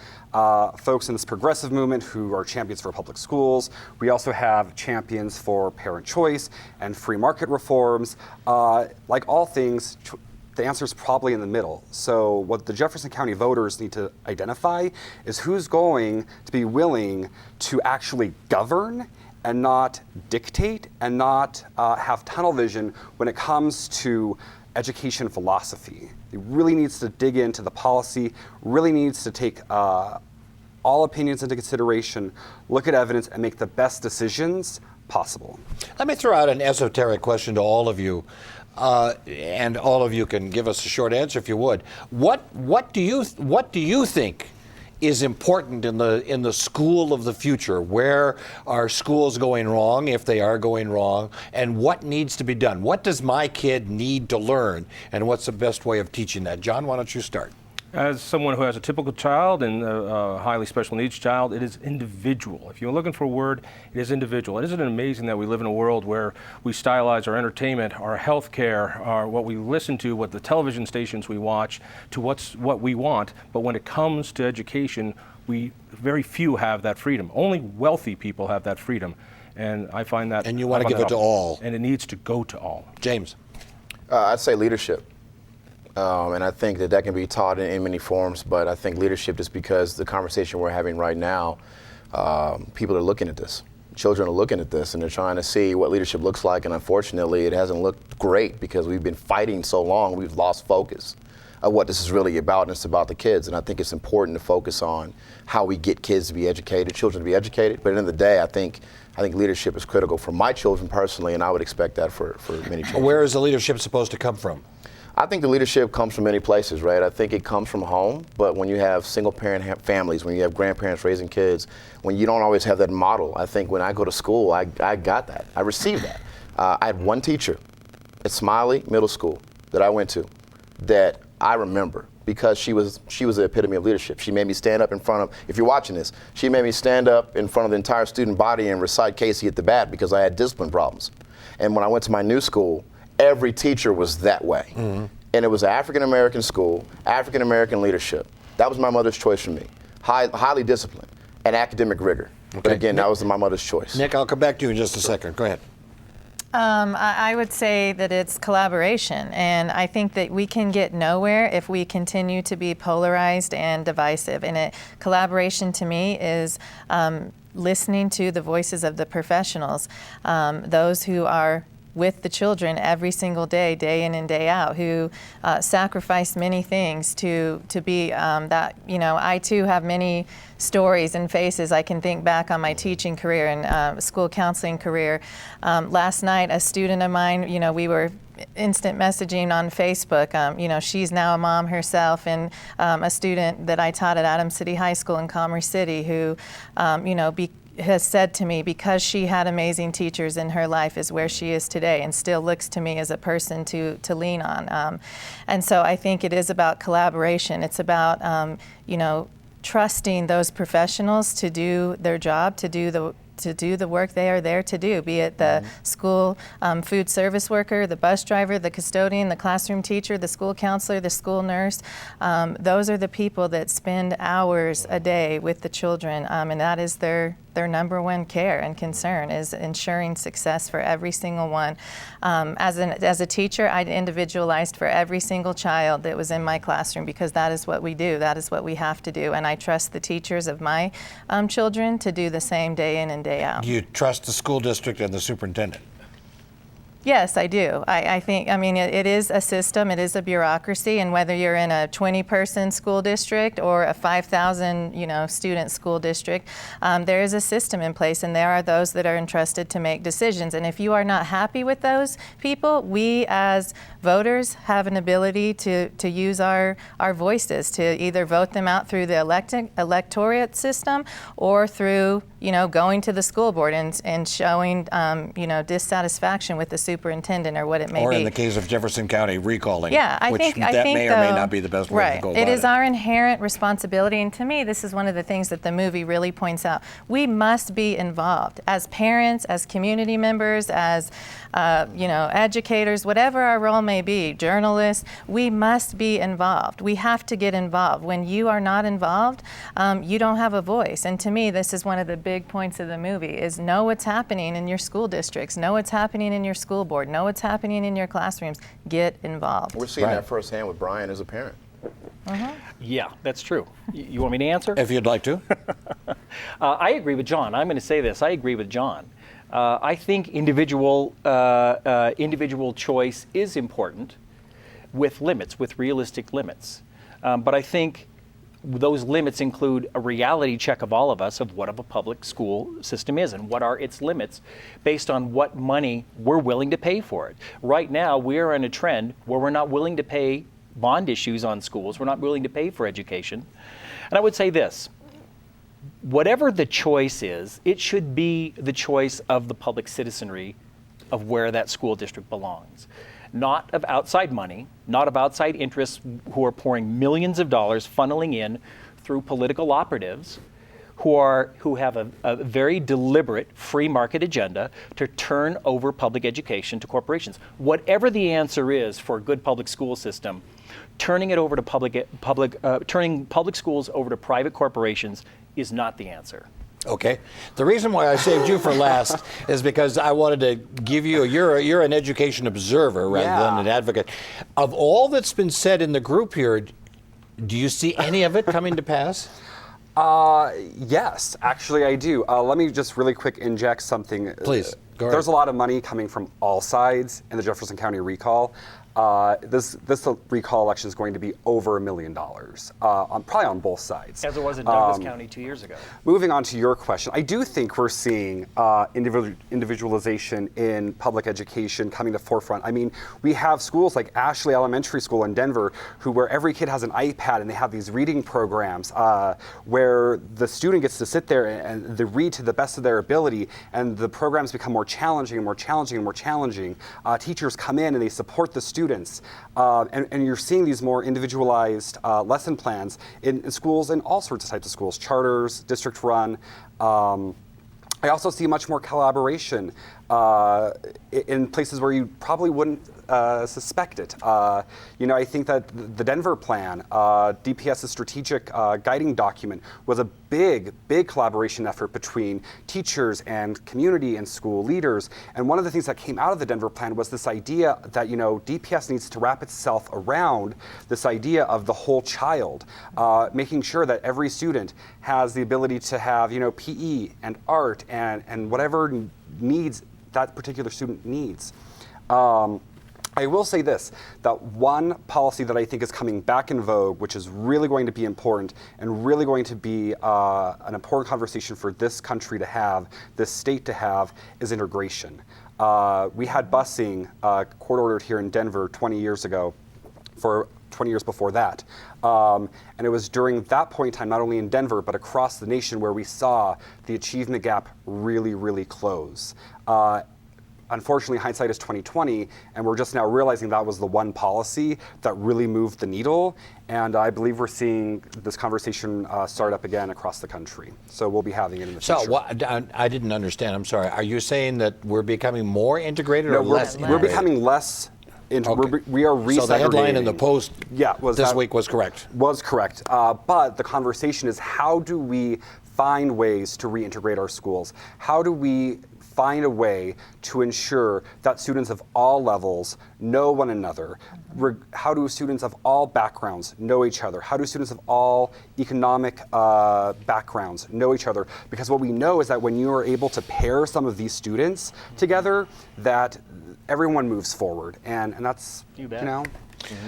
folks in this progressive movement who are champions for public schools. We also have champions for parent choice and free market reforms. Like all things, the answer is probably in the middle. So what the Jefferson County voters need to identify is who's going to be willing to actually govern and not dictate and not have tunnel vision when it comes to education philosophy. It really needs to dig into the policy, really needs to take all opinions into consideration, look at evidence, and make the best decisions possible. Let me throw out an esoteric question to all of you, and all of you can give us a short answer if you would. What do you think is important in the school of the future? Where are schools going wrong, if they are going wrong, and what needs to be done? What does my kid need to learn, and what's the best way of teaching that? John, why don't you start? As someone who has a typical child and a highly special needs child, it is individual. If you're looking for a word, it is individual. Isn't it amazing that we live in a world where we stylize our entertainment, our health care, what we listen to, what the television stations we watch, to what we want, but when it comes to education, very few have that freedom. Only wealthy people have that freedom, and I find that. And you want to give it to all. And it needs to go to all. James. I'd say leadership. And I think that can be taught in many forms, but I think leadership, just because the conversation we're having right now, people are looking at this. Children are looking at this and they're trying to see what leadership looks like, and unfortunately it hasn't looked great because we've been fighting so long, we've lost focus of what this is really about, and it's about the kids. And I think it's important to focus on how we get kids to be educated, children to be educated, but at the end of the day, I think leadership is critical for my children personally, and I would expect that for many children. Where is the leadership supposed to come from? I think the leadership comes from many places, right? I think it comes from home, but when you have single parent families, when you have grandparents raising kids, when you don't always have that model, I think when I go to school, I got that. I received that. I had one teacher at Smiley Middle School that I went to that I remember because she was the epitome of leadership. She made me stand up in front of, if you're watching this, she made me stand up in front of the entire student body and recite Casey at the Bat because I had discipline problems. And when I went to my new school, every teacher was that way. Mm-hmm. And it was an African-American school, African-American leadership. That was my mother's choice for me. Highly disciplined and academic rigor. Okay. But again, that was my mother's choice. Nick, I'll come back to you in just a second. Go ahead. I would say that it's collaboration, and I think that we can get nowhere if we continue to be polarized and divisive. And collaboration to me is listening to the voices of the professionals, those who are with the children every single day, day in and day out, who sacrifice many things to be that, I too have many stories and faces. I can think back on my teaching career and school counseling career. Last night, a student of mine, we were instant messaging on Facebook. She's now a mom herself, and a student that I taught at Adams City High School in Commerce City who, has said to me, because she had amazing teachers in her life, is where she is today, and still looks to me as a person to lean on. And so I think it is about collaboration. It's about trusting those professionals to do their job, to do the work they are there to do, be it the school food service worker, the bus driver, the custodian, the classroom teacher, the school counselor, the school nurse. Those are the people that spend hours a day with the children, and that is their number one care and concern, is ensuring success for every single one. As a teacher, I individualized for every single child that was in my classroom because that is what we do. That is what we have to do. And I trust the teachers of my children to do the same day in and day out. Do you trust the school district and the superintendent? Yes, I do. I think, it is a system, it is a bureaucracy, and whether you're in a 20-person school district or a 5,000, student school district, there is a system in place, and there are those that are entrusted to make decisions. And if you are not happy with those people, we as voters have an ability to use our voices to either vote them out through the electorate system or through going to the school board and showing, dissatisfaction with the superintendent or what it may be. Or in the case of Jefferson County, recalling. Yeah, I which think that may or may not be the best way to go about it. It is our inherent responsibility, and to me, this is one of the things that the movie really points out. We must be involved as parents, as community members, as educators, whatever our role may be, journalists. We must be involved. We have to get involved. When you are not involved, you don't have a voice. And to me, this is one of the big points of the movie: is know what's happening in your school districts, know what's happening in your school board, know what's happening in your classrooms. Get involved. We're seeing that firsthand with Brian as a parent. Yeah, that's true. You want me to answer? If you'd like to. I agree with John. I'm going to say this. I agree with John. I think individual choice is important with limits, with realistic limits. But I think those limits include a reality check of all of us of what a public school system is and what are its limits based on what money we're willing to pay for it. Right now, we are in a trend where we're not willing to pay bond issues on schools. We're not willing to pay for education. And I would say this: whatever the choice is, it should be the choice of the public citizenry of where that school district belongs. Not of outside money, not of outside interests who are pouring millions of dollars funneling in through political operatives who have a very deliberate free market agenda to turn over public education to corporations. Whatever the answer is for a good public school system, turning it over to turning public schools over to private corporations is not the answer. Okay. The reason why I saved you for last is because I wanted to give you, you're an education observer rather than an advocate. Of all that's been said in the group here, do you see any of it coming to pass? Yes, actually I do. Let me just really quick inject something. Please, go ahead. There's a lot of money coming from all sides in the Jefferson County recall. This recall election is going to be over $1 million, probably on both sides. As it was in Douglas County 2 years ago. Moving on to your question, I do think we're seeing individualization in public education coming to forefront. I mean, we have schools like Ashley Elementary School in Denver, where every kid has an iPad and they have these reading programs where the student gets to sit there and they read to the best of their ability, and the programs become more challenging and more challenging and more challenging. Teachers come in and they support the students. And you're seeing these more individualized lesson plans in schools, in all sorts of types of schools, charters, district run. I also see much more collaboration in places where you probably wouldn't suspect it. I think that the Denver plan, DPS's strategic guiding document, was a big collaboration effort between teachers and community and school leaders. And one of the things that came out of the Denver plan was this idea that, DPS needs to wrap itself around this idea of the whole child, making sure that every student has the ability to have, PE and art and whatever needs that particular student needs. I will say this, that one policy that I think is coming back in vogue, which is really going to be important and really going to be an important conversation for this country to have, this state to have, is integration. We had busing court-ordered here in Denver 20 years ago, for 20 years before that. And it was during that point in time, not only in Denver, but across the nation, where we saw the achievement gap really close. Unfortunately, hindsight is 2020, and we're just now realizing that was the one policy that really moved the needle. And I believe we're seeing this conversation start up again across the country. So we'll be having it in the future. So I didn't understand. I'm sorry. Are you saying that we're becoming more integrated or less integrated? We're becoming less. Okay. We are resegregating. So the headline in the Post week was correct. Was correct. But the conversation is, how do we find ways to reintegrate our schools? How do we find a way to ensure that students of all levels know one another? How do students of all backgrounds know each other? How do students of all economic backgrounds know each other? Because what we know is that when you are able to pair some of these students together, that everyone moves forward, and that's,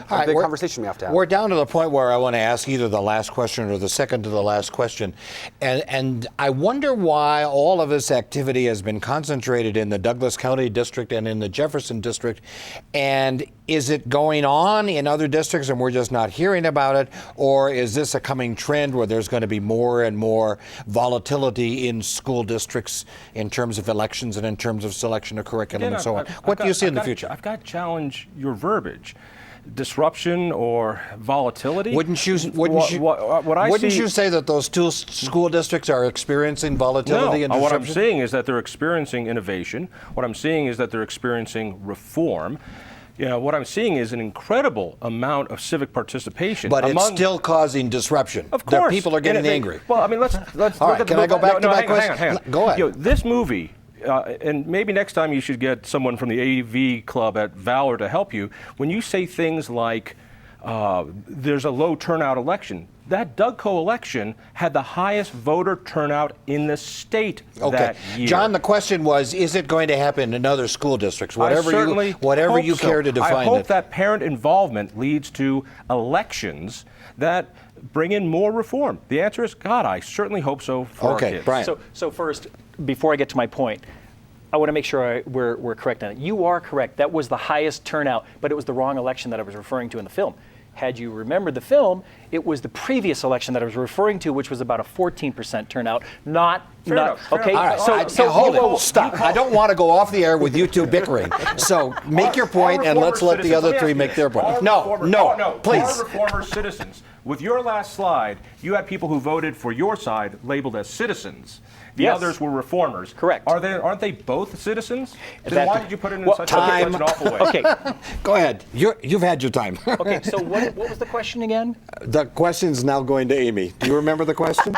a big conversation we have to have. We're down to the point where I want to ask either the last question or the second to the last question. And I wonder why all of this activity has been concentrated in the Douglas County district and in the Jefferson district. And is it going on in other districts and we're just not hearing about it? Or is this a coming trend where there's going to be more and more volatility in school districts in terms of elections and in terms of selection of curriculum and so on? What do you see in the future? I've got to challenge your verbiage. Disruption or volatility? Wouldn't you say that those two school districts are experiencing volatility and disruption? What I'm saying is that they're experiencing innovation. What I'm seeing is that they're experiencing reform. What I'm seeing is an incredible amount of civic participation. But it's still causing disruption. Of course. People are getting angry. Well, I mean, let's all right, can I go back to my question? Hang on. Go ahead. This movie, and maybe next time you should get someone from the AV club at Valor to help you. When you say things like there's a low turnout election, that Dougco election had the highest voter turnout in the state that year. John, the question was, is it going to happen in other school districts? Whatever you care to define it. I hope that parent involvement leads to elections that bring in more reform. The answer is, God, I certainly hope so for our kids. Brian. So first, before I get to my point, I want to make sure we're correct on it. You are correct. That was the highest turnout, but it was the wrong election that I was referring to in the film. Had you remembered the film, it was the previous election that I was referring to, which was about a 14% turnout, okay? All right, hold it. Stop. I don't want to go off the air with you two bickering. So make your point, and let's let the other three make their point. No, please. Our reformer citizens. With your last slide, you had people who voted for your side labeled as citizens. The others were reformers. Correct. Aren't they both citizens? Then why did you put it in such an awful way? Okay. Go ahead. You've had your time. Okay, so what What was the question again? The question's now going to Amy. Do you remember the question?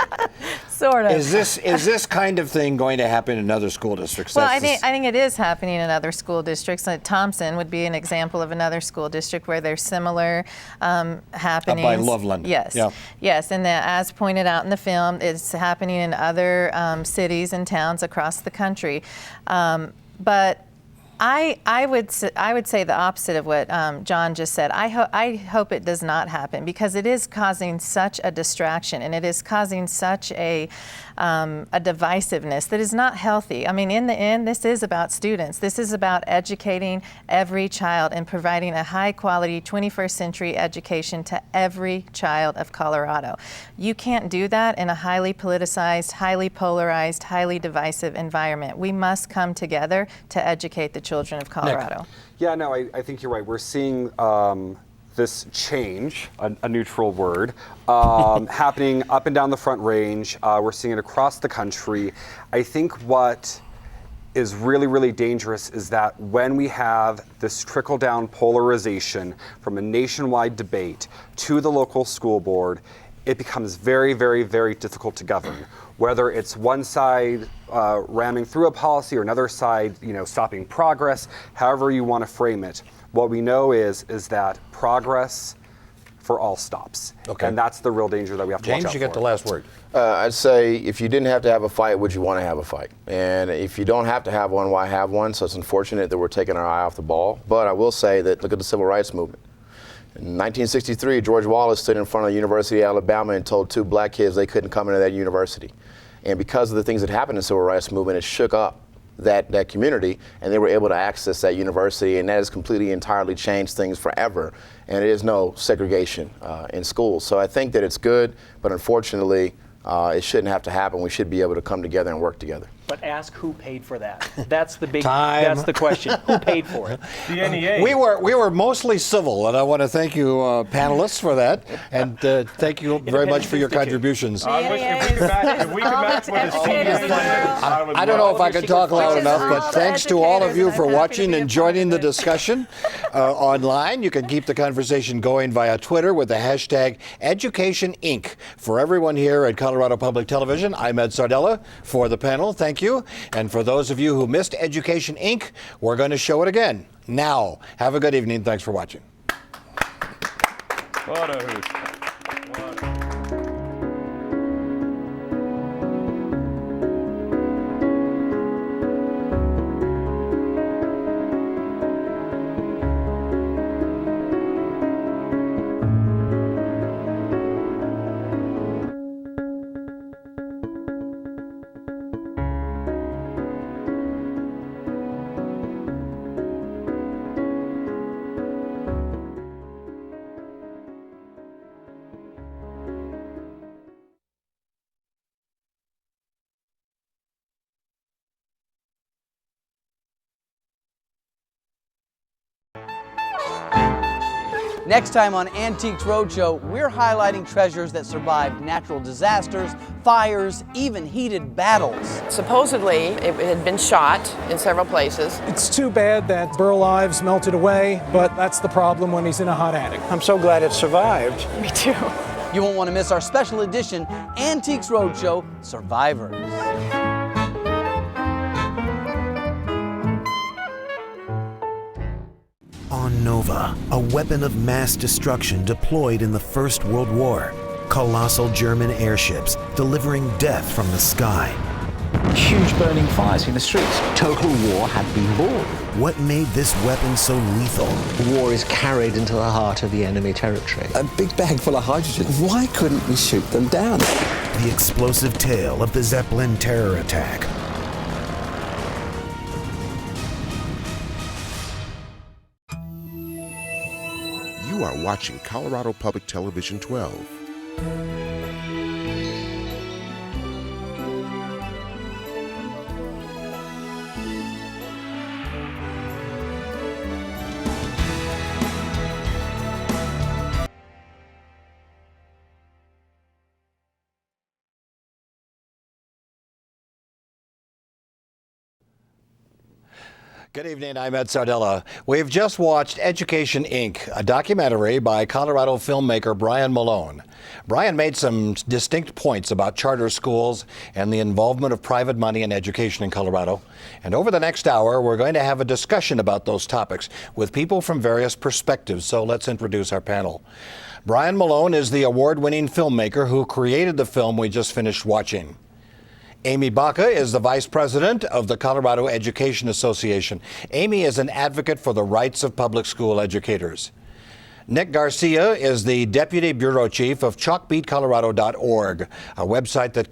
Sort of. Is this kind of thing going to happen in other school districts? Well, I think it is happening in other school districts. Like Thompson would be an example of another school district where there's similar happenings. Up by Loveland. Yes. Yeah. Yes, and that, as pointed out in the film, it's happening in other cities and towns across the country. But I would say the opposite of what Jon just said. I hope it does not happen, because it is causing such a distraction, and it is causing such a divisiveness that is not healthy. I mean, in the end, this is about students. This is about educating every child and providing a high-quality 21st century education to every child of Colorado. You can't do that in a highly politicized, highly polarized, highly divisive environment. We must come together to educate the children of Colorado. Nick. Yeah, no, I think you're right. We're seeing this change, a neutral word, happening up and down the Front Range. We're seeing it across the country. I think what is really, really dangerous is that when we have this trickle-down polarization from a nationwide debate to the local school board, it becomes very, very, very difficult to govern. Whether it's one side ramming through a policy or another side, stopping progress, however you want to frame it. What we know is that progress for all stops. Okay. And that's the real danger that we have to watch out James, you get for. the last word. I'd say if you didn't have to have a fight, would you want to have a fight? And if you don't have to have one, why have one? So it's unfortunate that we're taking our eye off the ball. But I will say that look at the civil rights movement. In 1963, George Wallace stood in front of the University of Alabama and told 2 black kids they couldn't come into that university. And because of the things that happened in the civil rights movement, it shook up that community, and they were able to access that university, and that has completely, entirely changed things forever. And there is no segregation in schools. So I think that it's good, but unfortunately, it shouldn't have to happen. We should be able to come together and work together. But ask who paid for that. That's the big. Time. That's the question. Who paid for it? The NEA. We were mostly civil, and I want to thank you, panelists, for that, and thank you very much for your contributions. I wish if we could match what the CEA I don't know if I can talk loud enough, but thanks to all of you for watching and joining the discussion online. You can keep the conversation going via Twitter with the hashtag #EducationInc. For everyone here at Colorado Public Television, I'm Ed Sardella. For the panel, thank you. And for those of you who missed Education Inc., we're going to show it again now. Have a good evening. Thanks for watching. What a hoot. Next time on Antiques Roadshow, we're highlighting treasures that survived natural disasters, fires, even heated battles. Supposedly, it had been shot in several places. It's too bad that Burl Ives melted away, but that's the problem when he's in a hot attic. I'm so glad it survived. Me too. You won't want to miss our special edition Antiques Roadshow Survivors. On Nova, a weapon of mass destruction deployed in the First World War. Colossal German airships delivering death from the sky. Huge burning fires in the streets. Total war had been born. What made this weapon so lethal? War is carried into the heart of the enemy territory. A big bag full of hydrogen. Why couldn't we shoot them down? The explosive tale of the Zeppelin terror attack. You are watching Colorado Public Television 12. Good evening, I'm Ed Sardella. We've just watched Education, Inc., a documentary by Colorado filmmaker Brian Malone. Brian made some distinct points about charter schools and the involvement of private money in education in Colorado. And over the next hour, we're going to have a discussion about those topics with people from various perspectives. So let's introduce our panel. Brian Malone is the award-winning filmmaker who created the film we just finished watching. Amie Baca is the vice president of the Colorado Education Association. Amie is an advocate for the rights of public school educators. Nic Garcia is the deputy bureau chief of Chalkbeat Colorado.org, a website that